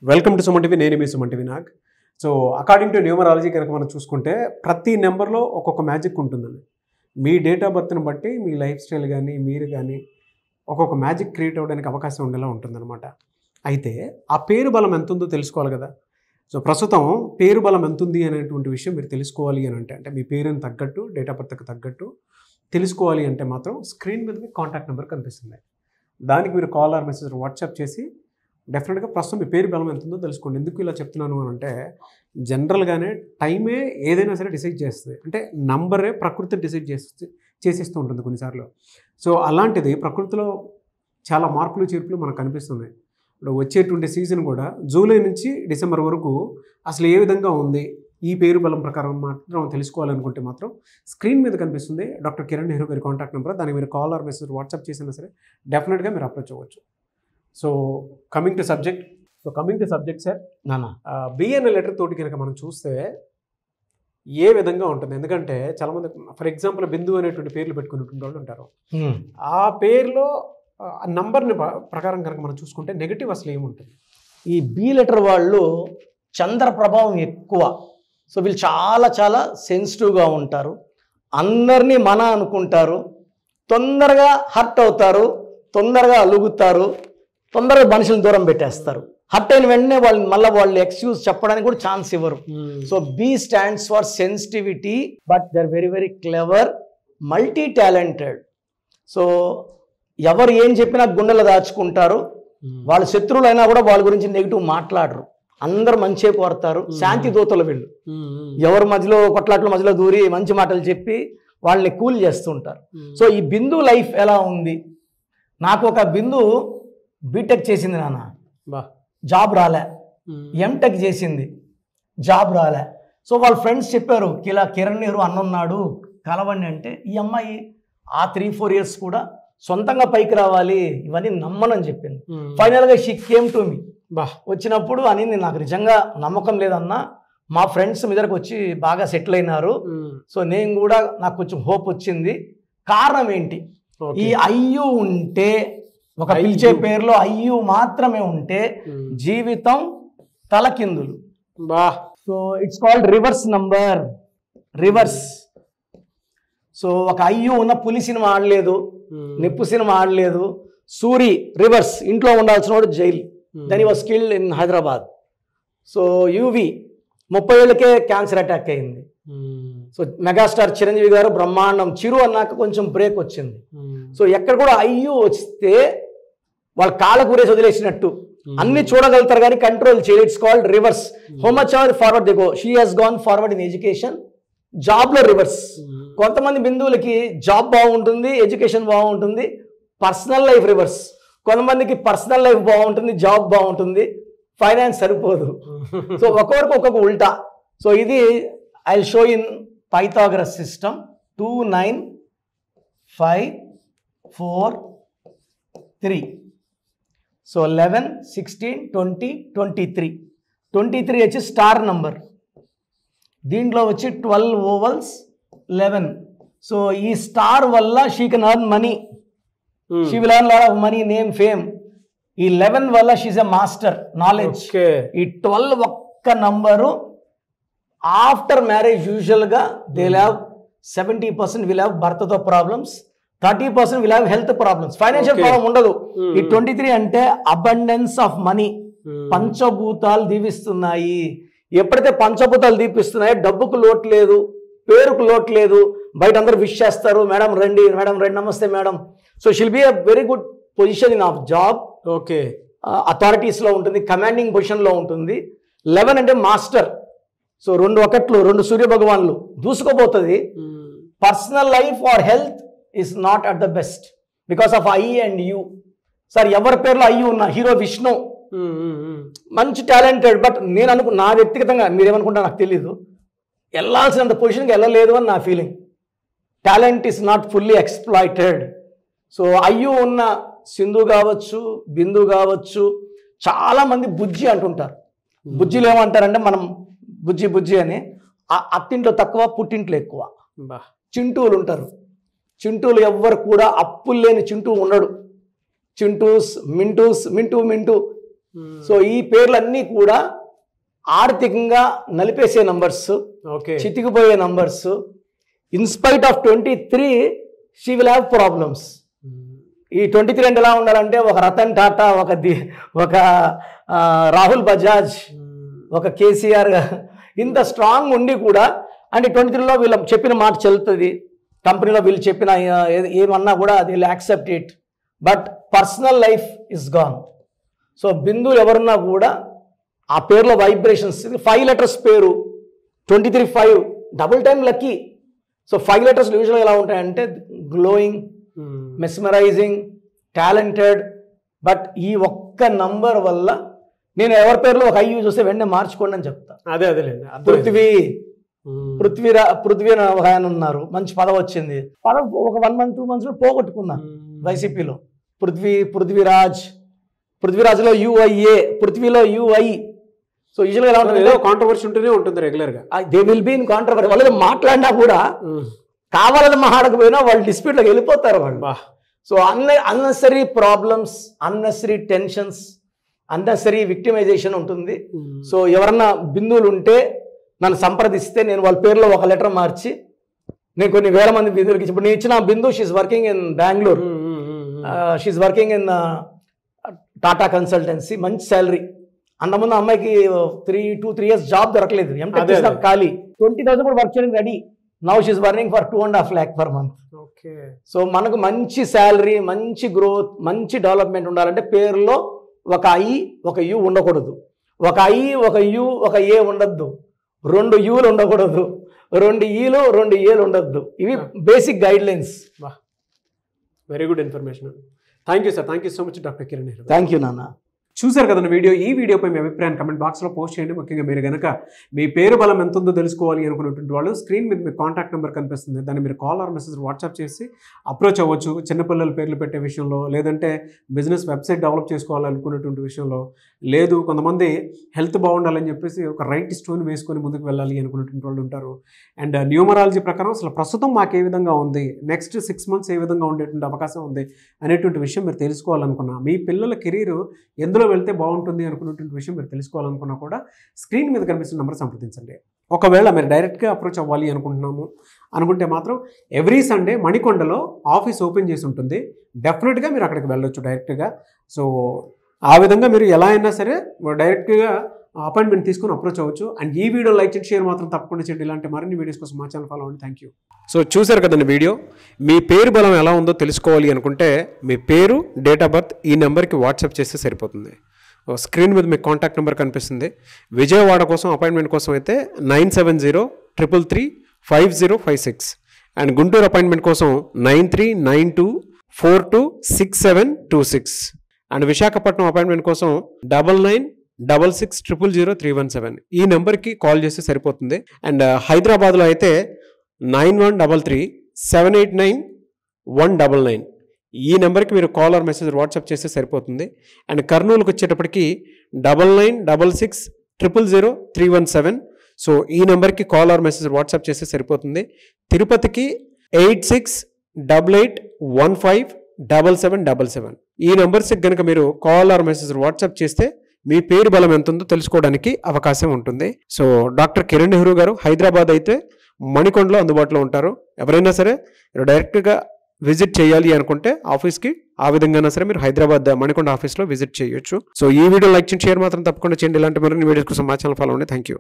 Welcome to Suman TV. నేను మీ Suman TV Nag. So according to numerology కనుక మనం చూసుకుంటే ప్రతి నెంబర్లో ఒక్కొక్క మ్యాజిక్ ఉంటుందండి. మీ డేట్ ఆఫ్ బర్త్ని బట్టి మీ లైఫ్ స్టైల్ కానీ మీరు కానీ ఒక్కొక్క మ్యాజిక్ క్రియేట్ అవ్వడానికి అవకాశం ఉండేలా ఉంటుందన్నమాట. అయితే ఆ పేరు బలం ఎంత ఉందో తెలుసుకోవాలి కదా. సో ప్రస్తుతం పేరు బలం ఎంత ఉంది అనేటువంటి విషయం మీరు తెలుసుకోవాలి అని అంటే మీ పేరుని తగ్గట్టు డేట్ ఆఫ్ బర్త్కి తగ్గట్టు తెలుసుకోవాలి అంటే మాత్రం స్క్రీన్ మీద మీకు కాంటాక్ట్ నెంబర్ కనిపిస్తుంది. దానికి మీరు కాల్ ఆర్ మెసేజ్ వాట్సాప్ చేసి డెఫినెట్గా ప్రస్తుతం మీ పేరు బలం ఎంత ఉందో తెలుసుకోండి. ఎందుకు ఇలా చెప్తున్నాను అని అంటే జనరల్గానే టైమే ఏదైనా సరే డిసైడ్ చేస్తుంది. అంటే నంబరే ప్రకృతి డిసైడ్ చేసిస్తూ ఉంటుంది కొన్నిసార్లు. సో అలాంటిది ప్రకృతిలో చాలా మార్పులు చేర్పులు మనకు కనిపిస్తున్నాయి. ఇప్పుడు వచ్చేటువంటి సీజన్ కూడా జూలై నుంచి డిసెంబర్ వరకు అసలు ఏ విధంగా ఉంది ఈ పేరు బలం ప్రకారం మాత్రం తెలుసుకోవాలనుకుంటే మాత్రం స్క్రీన్ మీద కనిపిస్తుంది డాక్టర్ కిరణ్ నెహ్రూ గారి కాంటాక్ట్ నెంబర్. దానికి మీరు కాల్ ఆర్ మెసేజ్ వాట్సాప్ చేసినా సరే డెఫినెట్గా మీరు అప్రోచ్ అవ్వచ్చు. So coming to subject sir, BNA letter తోటి కనుక మనం చూస్తే ఏ విధంగా ఉంటుంది? ఎందుకంటే చాలామంది ఫర్ ఎగ్జాంపుల్ బిందు అనేటువంటి పేర్లు పెట్టుకునేటువంటి వాళ్ళు ఉంటారు. ఆ పేరులో నంబర్ని ప్రకారం కనుక మనం చూసుకుంటే నెగిటివ్ అసలు ఏముంటుంది? ఈ బి లెటర్ వాళ్ళు చంద్ర ప్రభావం ఎక్కువ. సో వీళ్ళు చాలా చాలా సెన్సిటివ్గా ఉంటారు. అందరినీ మన అనుకుంటారు, తొందరగా హర్ట్ అవుతారు, తొందరగా అలుగుతారు, తొందరగా మనుషులను దూరం పెట్టేస్తారు. హర్ట్ అయిన వెంటనే వాళ్ళు ఎక్స్క్యూజ్ చెప్పడానికి కూడా ఛాన్స్ ఇవ్వరు. So B stands for sensitivity, but they are very very clever, multi talented. So ఎవరు ఏం చెప్పినా గుండెలు దాచుకుంటారు. వాళ్ళ శత్రువులైనా కూడా వాళ్ళ గురించి నెగిటివ్ మాట్లాడరు. అందరు మంచిగా కోరుతారు. శాంతి దూతలు వీళ్ళు. ఎవరి మధ్యలో కొట్లాట్ల మధ్యలో దూరి మంచి మాటలు చెప్పి వాళ్ళని కూల్ చేస్తుంటారు. సో ఈ బిందు లైఫ్ ఎలా ఉంది? నాకు ఒక బిందు బీటెక్ చేసింది నాన్న, జాబ్ రాలే. ఎంటెక్ చేసింది, జాబ్ రాలే. సో వాళ్ళ ఫ్రెండ్స్ చెప్పారు ఇలా కిరణ్ నెహ్రూ అన్నున్నాడు కలవండి అంటే, ఈ అమ్మాయి ఆ 3-4 years కూడా సొంతంగా పైకి రావాలి ఇవన్నీ నమ్మనని చెప్పింది. ఫైనల్గా షీ కేమ్ టు మీ. వచ్చినప్పుడు అనింది, నాకు నిజంగా నమ్మకం లేదన్నా, మా ఫ్రెండ్స్ మీ దగ్గరకు వచ్చి బాగా సెటిల్ అయినారు. సో నేను కూడా నాకు కొంచెం హోప్ వచ్చింది. కారణం ఏంటి? ఈ అయ్యు ఉంటే, ఒక పిలిచే పేరులో అయ్యు మాత్రమే ఉంటే జీవితం తలకిందులు. So it's called reverse number, reverse. So ఒక అయ్యు ఉన్న పులి సినిమా ఆడలేదు, నిప్పు సినిమా ఆడలేదు. సూరి రివర్స్, ఇంట్లో ఉండాల్సిన వాడు jail. Then he was killed in Hyderabad. So Yuvi 30 ఏళ్ళకే క్యాన్సర్ అటాక్ అయింది. సో మెగాస్టార్ చిరంజీవి గారు బ్రహ్మాండం. చిరు అన్నాక కొంచెం బ్రేక్ వచ్చింది. సో ఎక్కడ కూడా అయ్యు వస్తే వాళ్ళ కాళ్ళకు ఊరేసి వదిలేసినట్టు అన్ని చూడగలుగుతారు కానీ కంట్రోల్ చేయలేదు. It's called reverse. How much ever forward they go, she has gone forward in education. జాబ్లో రివర్స్. కొంతమంది బిందువులకి జాబ్ బాగుంటుంది, ఎడ్యుకేషన్ బాగుంటుంది, పర్సనల్ లైఫ్ రివర్స్. కొంతమందికి పర్సనల్ లైఫ్ బాగుంటుంది, జాబ్ బాగుంటుంది, ఫైనాన్స్ సరిపోదు. సో ఒక్కొక్కరికి ఒక్కొక్క ఉల్టా. సో ఇది I will show in Pythagoras system. 2 9 5 4 3. So 11 16 20 23. 23 వచ్చి స్టార్ నంబర్. దీంట్లో వచ్చి 12 ఓవల్స్ 11. సో ఈ స్టార్ వల్ల she can earn money, she will earn lot of money, name, fame. ఈ 11 వల్ల షీఈ్ ఎ మాస్టర్ నాలెడ్జ్. ఈ 12 ఒక్క నంబరు ఆఫ్టర్ మ్యారేజ్ యూజువల్గా they will have 70% will have భర్తతో problems, 30% will have health problems, financial problem ఉండదు. ఈ 23 అంటే abundance of money. పంచభూతాలు దీవిస్తున్నాయి. ఎప్పుడైతే పంచభూతాలు దీపిస్తున్నాయో డబ్బుకు లోటు లేదు, పేరుకు లోటు లేదు. బయట అందరూ విష్ చేస్తారు, మేడం రండి, మేడం రండి, నమస్తే madam. So she'll be a very good position in of job. Okay, అథారిటీస్లో ఉంటుంది, కమాండింగ్ పొజిషన్లో ఉంటుంది. 11 అంటే మాస్టర్. సో 2 ఒకట్లు, 2 సూర్య భగవాన్లు దూసుకోబోతుంది. Personal life or health is not at the best because of I and you. Sir ఎవరి పేర్లో అయ్యి ఉన్న హీరో విష్ణు మంచి టాలెంటెడ్. బట్ నేను నా వ్యక్తిగతంగా మీరేమనుకుంటా నాకు తెలీదు, వెళ్ళాల్సినంత పొజిషన్కి వెళ్ళలేదు అని నా feeling. Talent is not fully exploited. So అయ్యు ఉన్న సింధు కావచ్చు, బిందు కావచ్చు, చాలామంది బుజ్జి అంటుంటారు. బుజ్జిలు ఏమంటారంటే మనం బుజ్జి బుజ్జి అని. అత్తింట్లో తక్కువ, పుట్టింట్లో ఎక్కువ. చింటూలు ఉంటారు. చింటూలు ఎవ్వరు కూడా అప్పులు లేని చింటూ ఉండడు. చింటూస్, మింటూస్, మింటూ సో ఈ పేర్లన్నీ కూడా ఆర్థికంగా నలిపేసే నంబర్స్, ఓకే చితికిపోయే numbers. In spite of 23 she will have problems. ఈ 23 అంటే ఎలా ఉండాలంటే ఒక రతన్ టాటా, ఒక రాహుల్ బజాజ్, ఒక కేసీఆర్ ఇంత స్ట్రాంగ్ ఉండి కూడా అంటే 23లో వీళ్ళు చెప్పిన మాట చెల్లుతుంది, కంపెనీలో వీళ్ళు చెప్పిన ఏమన్నా కూడా అది accept it, but personal life is gone. So బిందువులు ఎవరున్నా కూడా ఆ పేర్లో వైబ్రేషన్స్, 5 letters పేరు 23 5 double time lucky. So 5 letters యూజువల్గా ఎలా ఉంటాయంటే గ్లోయింగ్, మెస్మరైజింగ్, టాలెంటెడ్. బట్ ఈ ఒక్క నంబర్ వల్ల నేను ఎవరి పేర్లో ఒక ఐ చూస్తే వెంటనే మార్చుకోండి అని చెప్తా. అదేలేండి. పృథ్వీ అని ఒక ఆయన ఉన్నారు, మంచి పదవి వచ్చింది. పదవి ఒక 1 month 2 months పోగొట్టుకున్నా వైసీపీలో. పృథ్వీరాజ్లో UIA, పృథ్వీలో UI. సో యూజువల్గా ఎలా ఉంటుంది, కాంట్రవర్సీ ఉంటూనే ఉంటుంది రెగ్యులర్గా. They will be in controversy. వాళ్ళు మాట్లాడినా కూడా కావాలని మాట్లాడకపోయినా వాళ్ళు డిస్ప్యూట్లోకి వెళ్ళిపోతారు వాళ్ళు. So unnecessary problems, unnecessary tensions, unnecessary victimization ఉంటుంది. సో ఎవరన్నా బిందువులు ఉంటే నన్ను సంప్రదిస్తే నేను వాళ్ళ పేరులో ఒక లెటర్ మార్చి నేను కొన్ని వేల మంది బిందువులకి ఇప్పుడు నేను ఇచ్చిన Bindu, she's working in Bengaluru, she's working in Tata consultancy, మంచి శాలరీ. అంతకుముందు అమ్మాయికి 2-3 years జాబ్ దొరకలేదు, ఖాళీ 20,000 కూడా వర్క్ చేయడానికి ready. Now she's working for 2.5 lakh per month. So మనకు మంచి శాలరీ, మంచి గ్రోత్, మంచి డెవలప్మెంట్ ఉండాలంటే పేరులో ఒక I ఒక U ఉండకూడదు, ఒక I ఒక U ఒక A ఉండద్దు, 2 Uలు ఉండకూడదు, 2 Eలు 2 Aలు ఉండద్దు. ఇవి basic guide lines. Very good information. Thank you sir. Thank you so much doctor Kiran Nehru. Thank you నాన్న. చూసారు కదండి వీడియో. ఈ వీడియోపై మీ అభిప్రాయాన్ని కమెంట్ బాక్స్లో పోస్ట్ చేయండి. ముఖ్యంగా మీరు కనుక మీ పేరు బలం ఎంత ఉందో తెలుసుకోవాలి అనుకున్నటువంటి వాళ్ళు స్క్రీన్ మీద మీ కాంటాక్ట్ నెంబర్ కనిపిస్తుంది, దాన్ని మీరు కాల్ ఆర్ మెసేజ్ వాట్సాప్ చేసి అప్రోచ్ అవ్వచ్చు. చిన్నపిల్లల పేర్లు పెట్టే విషయంలో, లేదంటే బిజినెస్ వెబ్సైట్ డెవలప్ చేసుకోవాలనుకున్నటువంటి విషయంలో, లేదు కొంతమంది హెల్త్ బాగుండాలని చెప్పేసి ఒక రైట్ స్టోన్ వేసుకొని ముందుకు వెళ్ళాలి అనుకున్నటువంటి వాళ్ళు ఉంటారు. అండ్ న్యూమరాలజీ ప్రకారం అసలు ప్రస్తుతం మాకు ఏ విధంగా ఉంది, నెక్స్ట్ 6 months ఏ విధంగా ఉండేటువంటి అవకాశం ఉంది అనేటువంటి విషయం మీరు తెలుసుకోవాలనుకున్నా, మీ పిల్లల కెరీర్ ఎందులో వెళ్తే బాగుంటుంది అనుకున్నటువంటి విషయం మీరు తెలుసుకోవాలనుకున్నా కూడా స్క్రీన్ మీద కనిపిస్తున్న నెంబర్ సంప్రదించండి. ఒకవేళ మీరు డైరెక్ట్గా అప్రోచ్ అవ్వాలి అనుకుంటే మాత్రం ఎవ్రీ సండే మణికొండలో ఆఫీస్ ఓపెన్ చేసి ఉంటుంది. డెఫినెట్గా మీరు అక్కడికి వెళ్ళొచ్చు డైరెక్ట్గా. సో ఆ విధంగా మీరు ఎలా అయినా సరే డైరెక్ట్గా అపాయింట్మెంట్ తీసుకుని అప్రోచ్ అవ్వచ్చు. అండ్ ఈ వీడియో లైక్ చేయండి, షేర్ మాత్రం తప్పకుండా చేయండి. ఇలాంటి మరిన్ని వీడియోస్ కోసం మా ఛానల్ ఫాలో అవ్వండి. Thank you. సో చూసారు కదండి వీడియో. మీ పేరు బలం ఎలా ఉందో తెలుసుకోవాలి అనుకుంటే మీ పేరు, డేట్ ఆఫ్ బర్త్ ఈ నెంబర్కి వాట్సాప్ చేస్తే సరిపోతుంది. స్క్రీన్ మీద మీకు కాంటాక్ట్ నెంబర్ కనిపిస్తుంది. విజయవాడ కోసం అపాయింట్మెంట్ కోసం అయితే 9703335056 అండ్ గుంటూరు అపాయింట్మెంట్ కోసం 9392426726 అండ్ విశాఖపట్నం అపాయింట్మెంట్ కోసం 9966000317 ఈ నెంబర్కి కాల్ చేస్తే సరిపోతుంది. అండ్ హైదరాబాద్లో అయితే 9133789199 ఈ నెంబర్కి మీరు కాల్ ఆర్ మెసేజ్ వాట్సాప్ చేస్తే సరిపోతుంది. అండ్ కర్నూలుకి వచ్చేటప్పటికి 9966000317 సో ఈ నెంబర్కి కాల్ ఆర్ మెసేజ్ వాట్సాప్ చేస్తే సరిపోతుంది. తిరుపతికి 8688157777 ఈ నెంబర్స్కి కనుక మీరు కాల్ ఆర్ మెసేజ్ వాట్సాప్ చేస్తే మీ పేరు బలం ఎంత ఉందో తెలుసుకోవడానికి అవకాశం ఉంటుంది. సో డాక్టర్ కిరణ్ నెహ్రూ గారు హైదరాబాద్ అయితే మణికొండలో అందుబాటులో ఉంటారు. ఎవరైనా సరే మీరు డైరెక్ట్గా విజిట్ చేయాలి అనుకుంటే ఆఫీస్కి ఆ విధంగా సరే మీరు హైదరాబాద్ మణికొండ ఆఫీస్లో విజిట్ చేయొచ్చు. సో ఈ వీడియో లైక్ చేయండి, షేర్ మాత్రం తప్పకుండా చేయండి. ఇలాంటి మరిన్ని వీడియోస్ కోసం మా ఛానల్ ఫాలో అవ్వండి. Thank you.